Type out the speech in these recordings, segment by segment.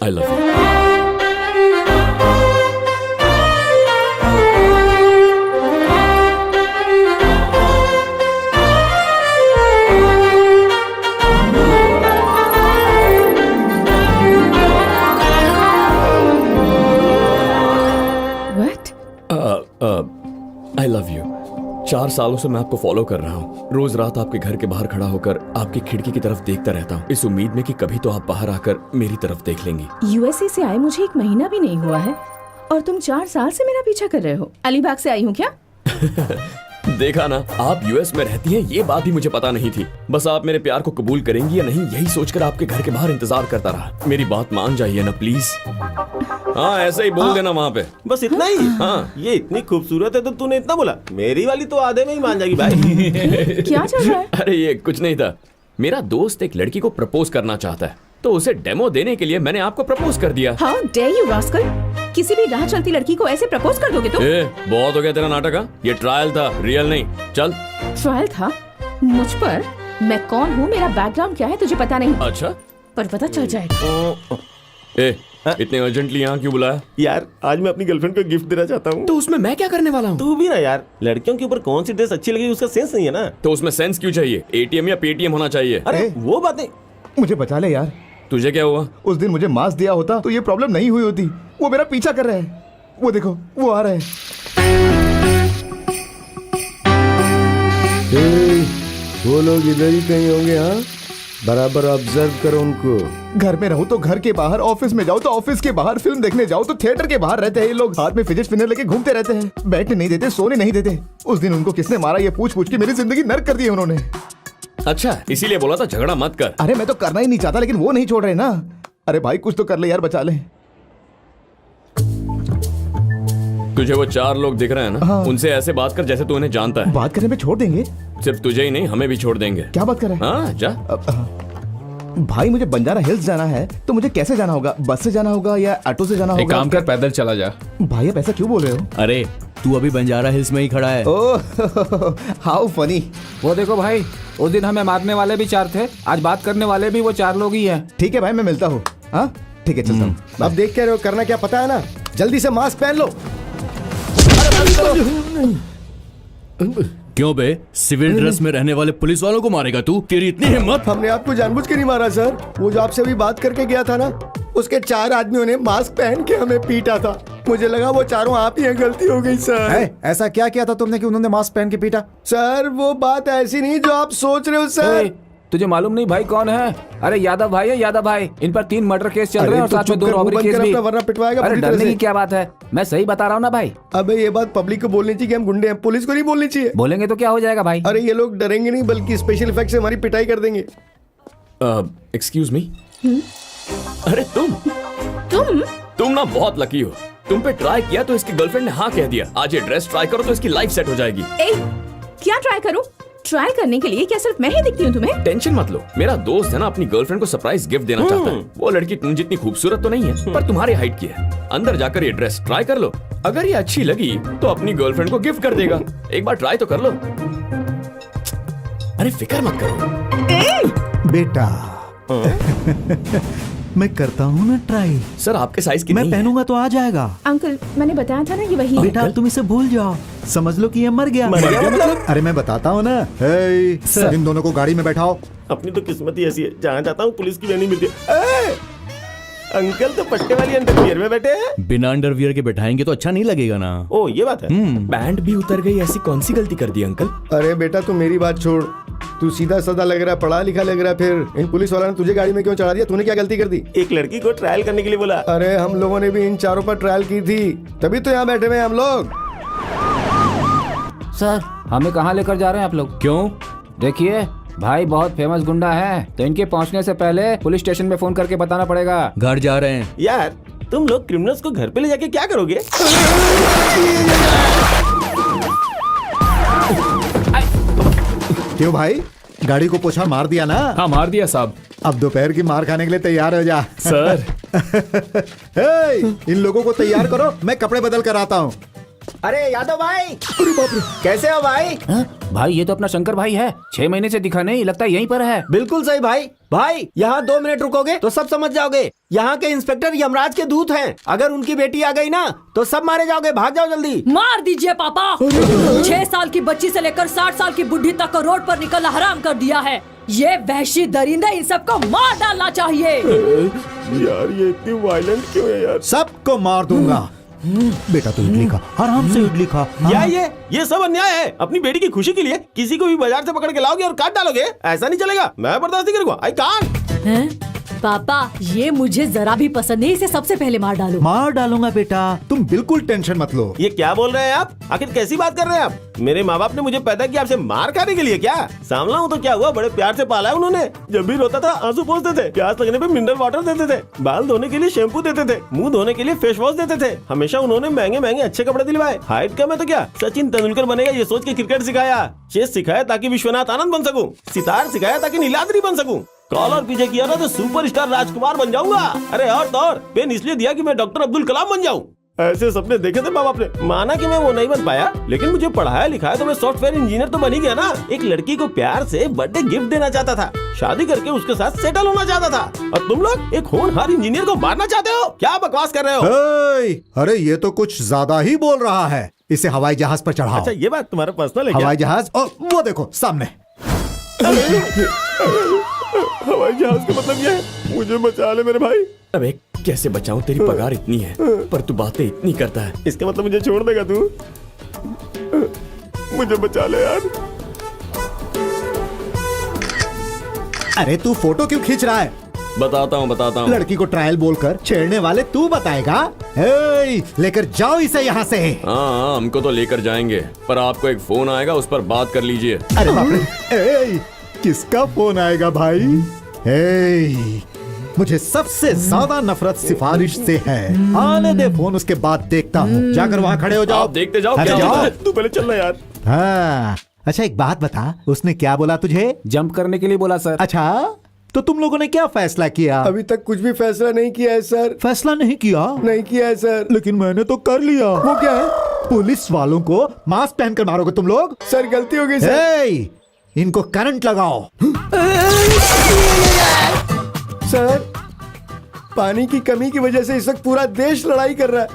I love you. I love you. 4 सालों से मैं आपको फॉलो कर रहा हूँ। रोज रात आपके घर के बाहर खड़ा होकर आपकी खिड़की की तरफ देखता रहता हूँ, इस उम्मीद में कि कभी तो आप बाहर आकर मेरी तरफ देख लेंगी। यूएसए से आए मुझे 1 महीना भी नहीं हुआ है और तुम 4 साल से मेरा पीछा कर रहे हो। अलीबाग से आई हूँ क्या? देखा ना, आप यूएस में रहती हैं, ये बात ही मुझे पता नहीं थी। बस आप मेरे प्यार को कबूल करेंगी या नहीं, यही सोचकर आपके घर के बाहर इंतजार करता रहा। मेरी बात मान जाइए ना प्लीज। हाँ, ऐसे ही बोल देना वहाँ पे। बस इतना ही? हाँ। ये इतनी खूबसूरत है तो तूने इतना बोला? मेरी वाली तो आधे में ही मान जाएगी भाई। क्या चल रहा है? अरे ये कुछ नहीं था। मेरा दोस्त एक लड़की को प्रपोज करना चाहता है, तो उसे डेमो देने के लिए मैंने आपको प्रपोज कर दिया। How dare you rascal! किसी भी राह चलती लड़की को ऐसे प्रपोज कर दोगे तुम? बहुत हो गया तेरा नाटक। हाँ? ये ट्रायल था, रियल नहीं। चल। ट्रायल था मुझ पर? मैं कौन हूँ, मेरा बैकग्राउंड क्या है तुझे पता नहीं। अच्छा, पर पता चल जाएगा। इतने अर्जेंटली यहाँ क्यों बुलाया? यार आज मैं अपनी गर्लफ्रेंड को गिफ्ट देना चाहता हूँ। तो उसमें मैं क्या करने वाला हूँ? तू भी ना यार, लड़कियों के ऊपर कौन सी ड्रेस अच्छी लगेगी उसका सेंस नहीं है ना। तो उसमें सेंस क्यों चाहिए? एटीएम या पेटीएम होना चाहिए। अरे वो बातें मुझे बचा ले यार। तुझे क्या हुआ? उस दिन मुझे मास्क दिया होता तो ये प्रॉब्लम नहीं हुई होती। वो मेरा पीछा कर रहे हैं, वो देखो वो आ रहे हैं। वो लोग इधर ही कहीं होंगे। हाँ, बराबर ऑब्जर्व करो उनको। घर में रहो तो घर के बाहर, ऑफिस में जाओ तो ऑफिस के बाहर, फिल्म देखने जाओ तो थिएटर के बाहर रहते हैं ये लोग। हाथ में फिजिट स्पिनर लेके घूमते रहते हैं, बैठने नहीं देते, सोने नहीं देते। उस दिन उनको किसने मारा ये पूछ पूछ के मेरी जिंदगी नर्क कर दी है उन्होंने। अच्छा, इसीलिए बोला था झगड़ा मत कर। अरे मैं तो करना ही नहीं चाहता, लेकिन वो नहीं छोड़ रहे ना। अरे भाई कुछ तो कर ले यार, बचा ले। तुझे वो 4 लोग दिख रहे हैं ना? हाँ। उनसे ऐसे बात कर जैसे तू उन्हें जानता है। बात करने पे छोड़ देंगे? सिर्फ तुझे ही नहीं, हमें भी छोड़ देंगे। क्या बात कर रहे हैं? हाँ, जा। भाई मुझे बंजारा हिल्स जाना है, तो मुझे कैसे जाना होगा? बस से जाना होगा या ऑटो से जाना एक होगा? काम कर, पैदल चला जा। भाई आप ऐसा क्यों बोल रहे हो? अरे तू अभी बंजारा हिल्स में ही खड़ा है। Oh how funny. वो देखो भाई, उस दिन हमें मारने वाले भी 4 थे, आज बात करने वाले भी वो 4 लोग ही हैं। ठीक है भाई, मैं मिलता हूँ। हाँ ठीक है, चलता हूँ। अब देख के रहे हो, करना क्या पता है ना? जल्दी से मास्क पहन लो। क्यों बे, सिविल ड्रेस में रहने वाले पुलिस वालों को मारेगा तू? तेरी इतनी हिम्मत? हमने आपको जानबूझ के नहीं मारा सर। वो जो आपसे अभी बात करके गया था ना, उसके 4 आदमियों ने मास्क पहन के हमें पीटा था। मुझे लगा वो चारों आप ही हैं, गलती हो गई सर। ऐसा क्या किया था तुमने कि उन्होंने मास्क पहन के पीटा? सर वो बात ऐसी नहीं जो आप सोच रहे हो सर। तुझे मालूम नहीं भाई कौन है? अरे यादव भाई है, यादव भाई। इन पर 3 मर्डर केस चल रहे हैं और साथ में 2 रॉबरी केस भी। वरना पिटवाएगा। अरे डरने की क्या बात है, मैं सही बता रहा हूँ ना भाई। अबे ये बात पब्लिक को बोलनी चाहिए कि हम गुंडे हैं, पुलिस को नहीं बोलनी चाहिए। बोलेंगे तो क्या हो जाएगा भाई? अरे ये लोग डरेंगे नहीं, बल्कि स्पेशल इफेक्ट से हमारी पिटाई कर देंगे। Excuse me. अरे तुम ना बहुत लकी हो। तुम पे ट्राई किया तो इसकी गर्लफ्रेंड ने हाँ कह दिया। आज ये ड्रेस ट्राई करो तो इसकी लाइफ सेट हो जाएगी। क्या ट्राई करूं? ट्राई करने के लिए क्या सिर्फ मैं ही दिखती हूँ तुम्हें? टेंशन मत लो, मेरा दोस्त है ना, अपनी गर्लफ्रेंड को सरप्राइज गिफ्ट देना चाहता है। वो लड़की तुम जितनी खूबसूरत तो नहीं है, पर तुम्हारी हाइट की है। अंदर जाकर ये ड्रेस ट्राई कर लो, अगर ये अच्छी लगी तो अपनी गर्लफ्रेंड को गिफ्ट कर देगा। एक बार ट्राई तो कर लो। अरे फिक्र मत करो बेटा। मैं करता हूँ ना ट्राई। सर आपके साइज की मैं नहीं है। पहनूंगा तो आ जाएगा। अंकल मैंने बताया था ना ये वही है। बेटा तुम इसे भूल जाओ, समझ लो कि ये मर गया। मर गया मतलब? अरे मैं बताता हूँ ना। सर। इन दोनों को गाड़ी में बैठाओ। अपनी तो किस्मत ही ऐसी है, जहाँ जाता हूँ पुलिस की नहीं मिलती। अंकल तो पट्टे वाली अंडरवियर में बैठे हैं। बिना अंडरवियर के बैठाएंगे तो अच्छा नहीं लगेगा ना। ओ ये बात है। पैंट भी उतर गई, ऐसी कौन सी गलती कर दी अंकल? अरे बेटा तू मेरी बात छोड़, तू सीधा साधा लग रहा है, पढ़ा लिखा लग रहा है, फिर इन पुलिस वालों ने तुझे गाड़ी में क्यों चढ़ा दिया? तूने क्या गलती कर दी? एक लड़की को ट्रायल करने के लिए बोला। अरे हम लोगों ने भी इन चारों पर ट्रायल की थी, तभी तो यहाँ बैठे हुए हैं हम लोग। सर हमें कहाँ लेकर जा रहे हैं आप लोग? क्यों? देखिए भाई बहुत फेमस गुंडा है, तो इनके पहुंचने से पहले पुलिस स्टेशन में फोन करके बताना पड़ेगा। घर जा रहे हैं। यार तुम लोग क्रिमिनल्स को घर पे ले जाके क्या करोगे? क्यों भाई, गाड़ी को पोछा मार दिया ना? हाँ मार दिया साहब। अब दोपहर की मार खाने के लिए तैयार हो जा। सर इन लोगों को तैयार करो, मैं कपड़े बदल कर आता हूँ। अरे यादव भाई, कैसे हो भाई? भाई ये तो अपना शंकर भाई है, 6 महीने से दिखा नहीं, लगता है यहीं पर है। बिल्कुल सही भाई। भाई यहाँ 2 मिनट रुकोगे तो सब समझ जाओगे। यहाँ के इंस्पेक्टर यमराज के दूत हैं। अगर उनकी बेटी आ गई ना तो सब मारे जाओगे। भाग जाओ जल्दी। मार दीजिए पापा। 6 साल की बच्ची से लेकर 60 साल की बुढ़ी तक को रोड पर निकलना हराम कर दिया है। ये वहशी दरिंदे इन सबको मार डालना चाहिए। यार ये इतनी वायलेंट क्यों है यार? सबको मार दूंगा। बेटा तू इडली खा, आराम से इडली खा। क्या ये सब अन्याय है? अपनी बेटी की खुशी के लिए किसी को भी बाजार से पकड़ के लाओगे और काट डालोगे? ऐसा नहीं चलेगा। मैं बर्दाश्त नहीं करूंगा। I can't. हैं? पापा ये मुझे जरा भी पसंद नहीं, इसे सबसे पहले मार डालो। मार डालूंगा बेटा, तुम बिल्कुल टेंशन मत लो। ये क्या बोल रहे हैं आप? आखिर कैसी बात कर रहे हैं आप? मेरे माँ बाप ने मुझे पैदा किया आपसे मार खाने के लिए क्या? सांवला हूँ तो क्या हुआ? बड़े प्यार से पाला है उन्होंने। जब भी रोता था आंसू पोंछते थे, प्यास लगने पे मिनरल वाटर देते थे, बाल धोने के लिए शैम्पू देते थे, मुंह धोने के लिए फेस वॉश देते थे। हमेशा उन्होंने महंगे महंगे अच्छे कपड़े दिलवाए। हाइट कम है तो क्या सचिन तेंदुलकर बनेगा ये सोच के क्रिकेट सिखाया, चेस सिखाया ताकि विश्वनाथ आनंद बन सकूं, सितार सिखाया ताकि नीलाद्री बन सकूं, कॉलर पीछे किया ना तो सुपरस्टार राजकुमार बन जाऊंगा। अरे और तो और पेन इसलिए दिया कि मैं डॉक्टर अब्दुल कलाम बन जाऊं। ऐसे सपने देखे थे माँ बाप ने। माना कि मैं वो नहीं बन पाया, लेकिन मुझे पढ़ाया लिखाया तो मैं सॉफ्टवेयर इंजीनियर तो बन ही गया ना। एक लड़की को प्यार से बर्थडे गिफ्ट देना चाहता था, शादी करके उसके साथ सेटल होना चाहता था, और तुम लोग एक होनहार इंजीनियर को मारना चाहते हो। क्या बकवास कर रहे हो? अरे ये तो कुछ ज्यादा ही बोल रहा है। इसे हवाई जहाज पर चढ़ाओ। अच्छा ये बात तुम्हारा पर्सनल है क्या? हवाई जहाज, और वो देखो सामने। हवाई जहाज का मतलब ये है? मुझे बचा ले मेरे भाई। अबे कैसे बचाऊं? तेरी पगार इतनी है पर तू बातें इतनी करता है। इसका मतलब मुझे छोड़ देगा तू? मुझे बचा ले यार। अरे तू फोटो क्यों खींच रहा है? बताता हूँ। लड़की को ट्रायल बोलकर छेड़ने वाले तू बताएगा? हे, लेकर जाओ इसे यहाँ से। हाँ हमको तो लेकर जाएंगे, पर आपको एक फोन आएगा, उस पर बात कर लीजिए। अरे बाप रे, किसका फोन आएगा भाई? मुझे सबसे ज्यादा नफरत सिफारिश से है। आने दे फोन, उसके बाद देखता हूँ। जाकर वहाँ खड़े हो जाओ। आप देखते जाओ। अरे क्या जाओ। होता है? तू पहले चल ना यार। हाँ, अच्छा एक बात बता, उसने क्या बोला तुझे? जंप करने के लिए बोला सर। अच्छा तो तुम लोगों ने क्या फैसला किया? अभी तक कुछ भी फैसला नहीं किया है सर। फैसला नहीं किया? नहीं किया है सर। लेकिन मैंने तो कर लिया। वो क्या है? पुलिस वालों को मास्क पहनकर मारोगे तुम लोग? सर गलती हो गई सर। हे, इनको करंट लगाओ। सर पानी की कमी की वजह से इस वक्त पूरा देश लड़ाई कर रहा है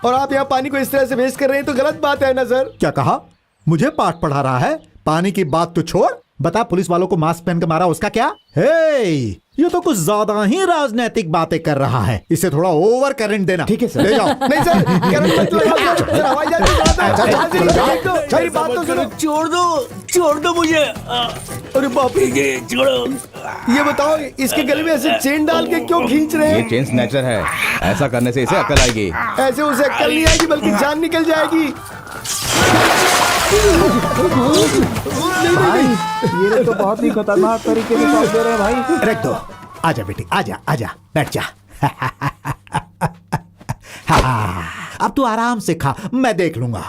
और आप यहाँ पानी को इस तरह से वेस्ट कर रहे हैं तो गलत बात है ना सर। क्या कहा? मुझे पाठ पढ़ा रहा है? पानी की बात तो छोड़, बता पुलिस वालों को मास्क पहन कर मारा उसका क्या? हे, ये तो कुछ ज्यादा ही राजनीतिक बातें कर रहा है। इसे थोड़ा ओवर करंट देना। ठीक है सर, ले जाओ। नहीं सर, करंट मत लगाओ सर। सर हवाई जहाज की बात है। मेरी बात तो सुनो। छोड़ दो मुझे। अरे बाप रे, छोड़ो। ये बताओ इसके गले में ऐसे चेन डाल के क्यों खींच रहे हैं? चेन स्नैचर है, ऐसा करने से इसे अकल आएगी। ऐसे उसे अक्ल नहीं आएगी बल्कि जान निकल जाएगी। भाई ये तो बहुत ही खतरनाक तरीके से टॉप दे रहे हैं भाई। रख दो। आजा बेटी, आजा आजा, बैठ जा। अब तू आराम से खा, मैं देख लूंगा।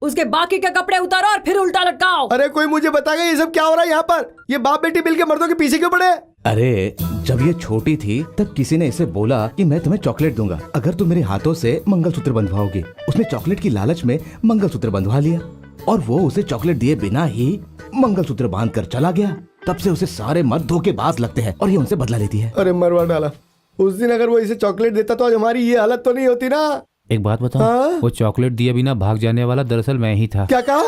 उसके बाकी के कपड़े उतारो और फिर उल्टा लटकाओ। अरे कोई मुझे बताएगा ये सब क्या हो रहा है यहाँ पर? ये बाप बेटी मिलके मर्दों के पीछे क्यों पड़े? अरे जब ये छोटी थी तब किसी ने इसे बोला कि मैं तुम्हें चॉकलेट दूंगा अगर तुम मेरे हाथों से मंगलसूत्र बंधवाओगे। उसने चॉकलेट की लालच में मंगलसूत्र बंधवा लिया और वो उसे चॉकलेट दिए बिना ही मंगलसूत्र बांध कर चला गया। तब से उसे सारे मर्द धोखेबाज लगते हैं और ये उनसे बदला लेती है। अरे मरवा डाला। उस दिन अगर वो इसे चॉकलेट देता तो आज हमारी ये हालत तो नहीं होती ना। एक बात बताओ, हाँ? वो चॉकलेट दिए बिना भाग जाने वाला दरअसल मैं ही था। क्या कहा?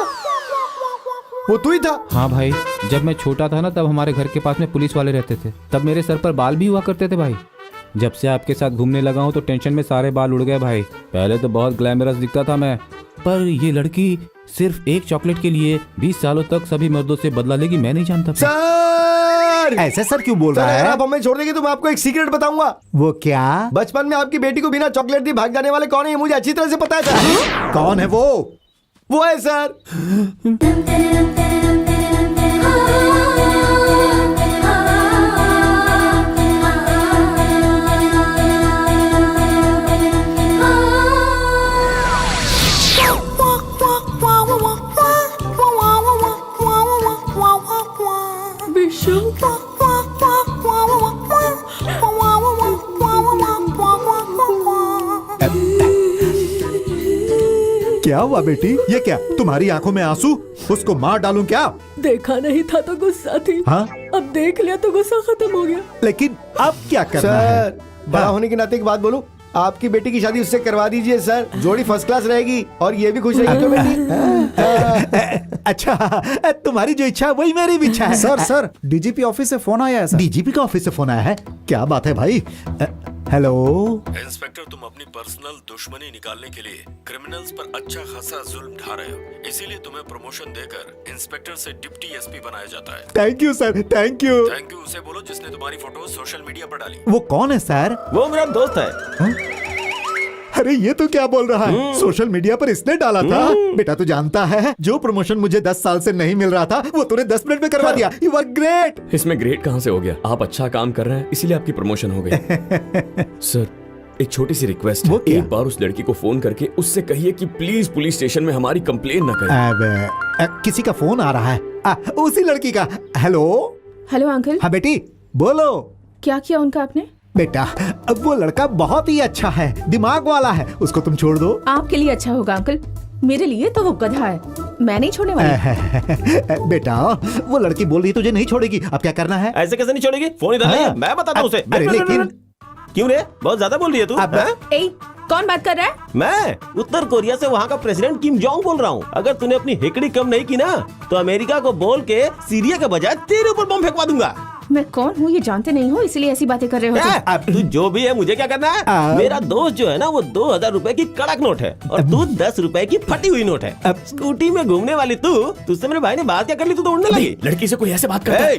वो तू ही था? हाँ भाई, जब मैं छोटा था ना तब हमारे घर के पास में पुलिस वाले रहते थे। तब मेरे सर पर बाल भी हुआ करते थे भाई। जब से आपके साथ घूमने लगा हूँ तो टेंशन में सारे बाल उड़ गए भाई। पहले तो बहुत ग्लैमरस दिखता था मैं, पर ये लड़की सिर्फ एक चॉकलेट के लिए 20 सालों तक सभी मर्दों से बदला लेगी मैं नहीं जानता। सर ऐसे सर क्यों बोल रहा है? आप हमें छोड़ देंगे तो मैं आपको एक सीक्रेट बताऊंगा। वो क्या? बचपन में आपकी बेटी को बिना चॉकलेट दिए भाग जाने वाले कौन है ये मुझे अच्छी तरह से पता है। कौन है वो? वो है सर। क्या हुआ बेटी? ये क्या, तुम्हारी आंखों में आंसू? उसको मार डालूं क्या? देखा नहीं था तो गुस्सा थी, हाँ? अब देख लिया तो गुस्सा खत्म हो गया। लेकिन अब क्या करना है? सर, बड़ा होने के नाते एक बात बोलूं, आपकी बेटी की शादी उससे करवा दीजिए सर। जोड़ी फर्स्ट क्लास रहेगी और ये भी खुश रहेगी। बेटी अच्छा, तुम्हारी जो इच्छा है वही मेरी भी इच्छा है। सर डीजीपी ऑफिस से फोन आया है सर। डीजीपी का ऑफिस से फोन आया है? क्या बात है भाई? हेलो। इंस्पेक्टर, तुम अपनी पर्सनल दुश्मनी निकालने के लिए क्रिमिनल्स पर अच्छा खासा जुल्म ढा रहे हो, इसीलिए तुम्हें प्रमोशन देकर इंस्पेक्टर से डिप्टी एसपी बनाया जाता है। Thank you sir, thank you. Thank you उसे बोलो जिसने तुम्हारी फोटो सोशल मीडिया पर डाली। वो कौन है सर? वो मेरा दोस्त है। अरे ये तो क्या बोल रहा है? सोशल मीडिया पर इसने डाला था? बेटा तू जानता है, जो प्रमोशन मुझे 10 साल से नहीं मिल रहा था वो तूने 10 मिनट में करवा दिया। You are great. इसमें ग्रेट कहाँ से हो गया? आप अच्छा काम कर रहे हैं इसीलिए आपकी प्रमोशन हो गई। सर, एक छोटी सी रिक्वेस्ट है, एक बार उस लड़की को फोन करके उससे कहिए कि प्लीज पुलिस स्टेशन में हमारी कंप्लेन न करे। किसी का फोन आ रहा है, उसी लड़की का। हेलो। Hello uncle. हाँ बेटी बोलो। क्या किया उनका आपने? बेटा अब वो लड़का बहुत ही अच्छा है, दिमाग वाला है, उसको तुम छोड़ दो। आपके लिए अच्छा होगा अंकल, मेरे लिए तो वो गधा है, मैं नहीं छोड़ने वाली। बेटा वो लड़की बोल रही तुझे नहीं छोड़ेगी, अब क्या करना है? ऐसे कैसे नहीं छोड़ेगी? फोन इधर है, मैं बताता हूँ उसे। अरे लेकिन क्यों रे, बहुत ज्यादा बोल रही है तू? कौन बात कर रहा है? मैं उत्तर कोरिया से वहाँ का प्रेसिडेंट किम जोंग बोल रहा हूँ। अगर तूने अपनी हिकड़ी कम नहीं की ना तो अमेरिका को बोल के सीरिया के बजाय तेरे ऊपर बम फेंकवा दूंगा। मैं कौन हूँ ये जानते नहीं हो, इसलिए ऐसी बातें कर रहे हो तुम। अब तू जो भी है, मुझे क्या करना है? मेरा दोस्त जो है ना वो 2000 रुपए की कड़क नोट है और तू 10 रुपए की फटी हुई नोट है। अब स्कूटी में घूमने वाली तुझसे मेरे भाई ने बात क्या कर ली? तू तो उड़ने लगी। लड़की से कोई ऐसे बात करता है?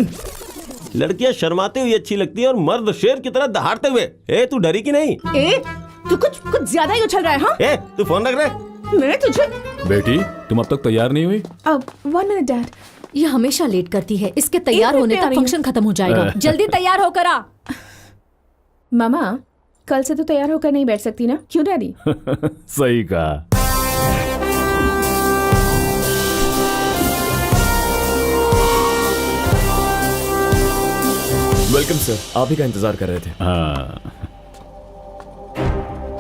लड़कियां शर्माते हुए अच्छी लगती है और मर्द शेर की तरह दहाड़ते हुए। तू डरी की नहीं? तू कुछ ज्यादा ही उछल रहा है। हाँ? तू फोन रख रहे। मैं तुझे। बेटी तुम अब तक तैयार नहीं हुई? अब 1 मिनट डैड। ये हमेशा लेट करती है, इसके तैयार होने तक फंक्शन खत्म हो जाएगा। जल्दी तैयार होकर आ। मामा कल से तो तैयार होकर नहीं बैठ सकती ना, क्यों डैडी? सही कहा। वेलकम सर, आप ही का इंतजार कर रहे थे।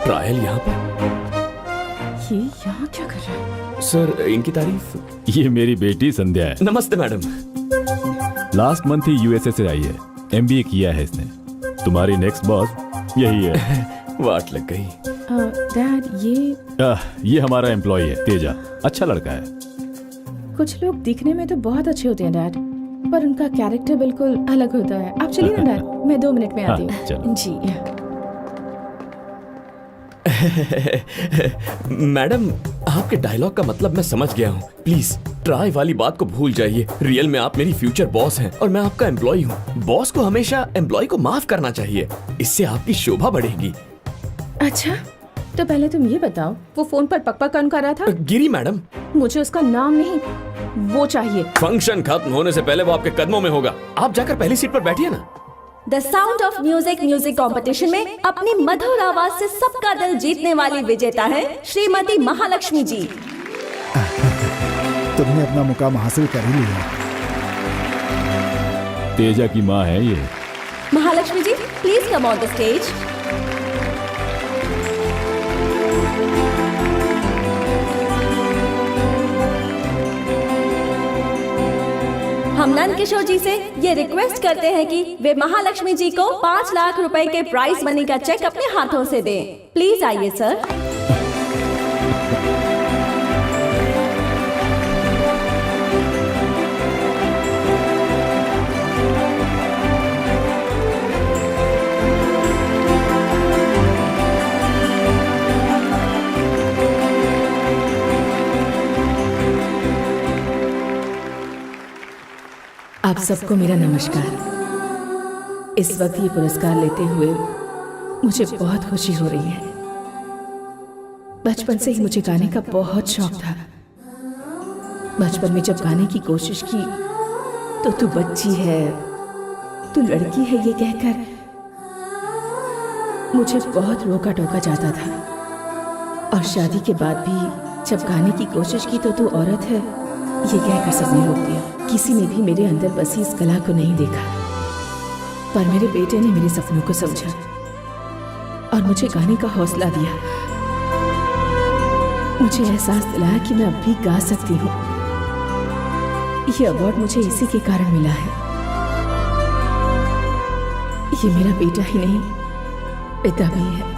ट्रायल यहाँ पर? ये यहाँ क्या कर रहा है? सर इनकी तारीफ। ये मेरी बेटी संध्या है। नमस्ते मैडम। लास्ट मंथ ही यूएसए से आई है, एमबीए किया है इसने। तुम्हारी नेक्स्ट बॉस यही है। वाट लग गई। डैड ये हमारा एम्प्लॉय है तेजा, अच्छा लड़का है। कुछ लोग दिखने में तो बहुत अच्छे होते हैं डैड, पर उनका कैरेक्टर बिल्कुल अलग होता है। आप चलिए ना डैड, मैं 2 मिनट में आती हूँ। जी। मैडम आपके डायलॉग का मतलब मैं समझ गया हूँ। प्लीज ट्राई वाली बात को भूल जाइए। रियल में आप मेरी फ्यूचर बॉस हैं और मैं आपका एम्प्लॉय हूँ। बॉस को हमेशा एम्प्लॉय को माफ करना चाहिए, इससे आपकी शोभा बढ़ेगी। अच्छा तो पहले तुम ये बताओ, वो फोन पर पक कौन कर रहा था? गिरी मैडम। मुझे उसका नाम नहीं, वो चाहिए। फंक्शन खत्म होने से पहले वो आपके कदमों में होगा। आप जाकर पहली सीट पर बैठिए ना। The sound of music competition में अपनी मधुर आवाज से सबका दिल जीतने वाली विजेता है श्रीमती महालक्ष्मी जी। तुमने अपना मुकाम हासिल कर ही लिया। तेजा की माँ है ये। Mahalakshmi ji please come on the stage. हम नंद किशोर जी से ये रिक्वेस्ट करते हैं कि वे महालक्ष्मी जी को 5 लाख रुपए के प्राइज मनी का चेक अपने हाथों से दें। प्लीज आइए सर। आप सबको मेरा नमस्कार। इस वक्त ये पुरस्कार लेते हुए मुझे बहुत खुशी हो रही है। बचपन से ही मुझे गाने का बहुत शौक था। बचपन में जब गाने की कोशिश की तो तू बच्ची है, तू लड़की है ये कहकर मुझे बहुत रोका टोका जाता था। और शादी के बाद भी जब गाने की कोशिश की तो तू औरत है ये कहकर सबने रोक दिया। किसी ने भी मेरे अंदर बसी इस कला को नहीं देखा, पर मेरे बेटे ने मेरे सपनों को समझा और मुझे गाने का हौसला दिया। मुझे एहसास दिलाया कि मैं अब भी गा सकती हूँ। ये अवार्ड मुझे इसी के कारण मिला है। ये मेरा बेटा ही नहीं, पिता भी है।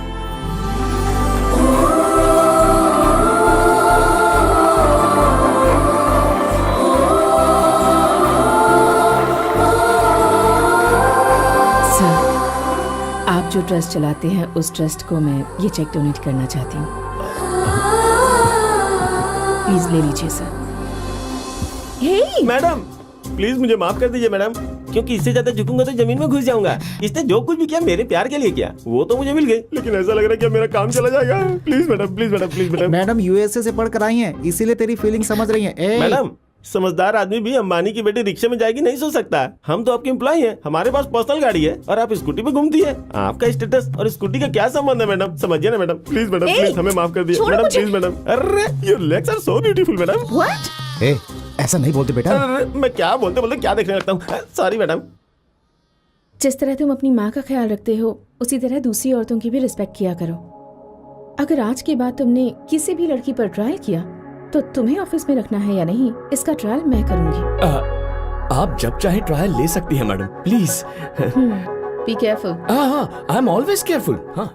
सर, आप जो ट्रस्ट चलाते हैं उस ट्रस्ट को मैं ये चेक डोनेट करना चाहती हूँ। प्लीज ले लीजिए सर। मैडम प्लीज मुझे माफ कर दीजिए मैडम, क्योंकि इससे ज्यादा झुकूंगा तो जमीन में घुस जाऊंगा। इसने जो कुछ भी किया मेरे प्यार के लिए किया, वो तो मुझे मिल गई, लेकिन ऐसा लग रहा है कि मेरा काम चला जाएगा। Please madam, please madam, please madam. Madam USA से पढ़कर आई हैं, इसीलिए तेरी फीलिंग समझ रही हैं। मैडम, समझदार आदमी भी अंबानी की बेटी रिक्शे में जाएगी नहीं सोच सकता। हम तो आपके एम्प्लॉय हैं, हमारे पास पर्सनल गाड़ी है और आप स्कूटी पे घूमती है। आपका स्टेटस और स्कूटी का क्या संबंध है मैडम? समझिए ना मैडम, प्लीज मैडम, प्लीज हमें माफ कर दीजिए मैडम, प्लीज मैडम। अरे your legs are so beautiful madam. ए, ऐसा नहीं बोलते बेटा। अरे मैं क्या बोलते बोलते क्या देखने लगता हूँ। Sorry madam. जिस तरह तुम अपनी माँ का ख्याल रखते हो उसी तरह दूसरी औरतों की भी रिस्पेक्ट किया करो। अगर आज के बाद तुमने किसी भी लड़की पर ट्रायल किया तो तुम्हें ऑफिस में रखना है या नहीं, इसका ट्रायल मैं करूंगी। आप जब चाहे ट्रायल ले सकती हैं मैडम, प्लीज। Be careful. हाँ, आई एम ऑलवेज केयरफुल। हाँ।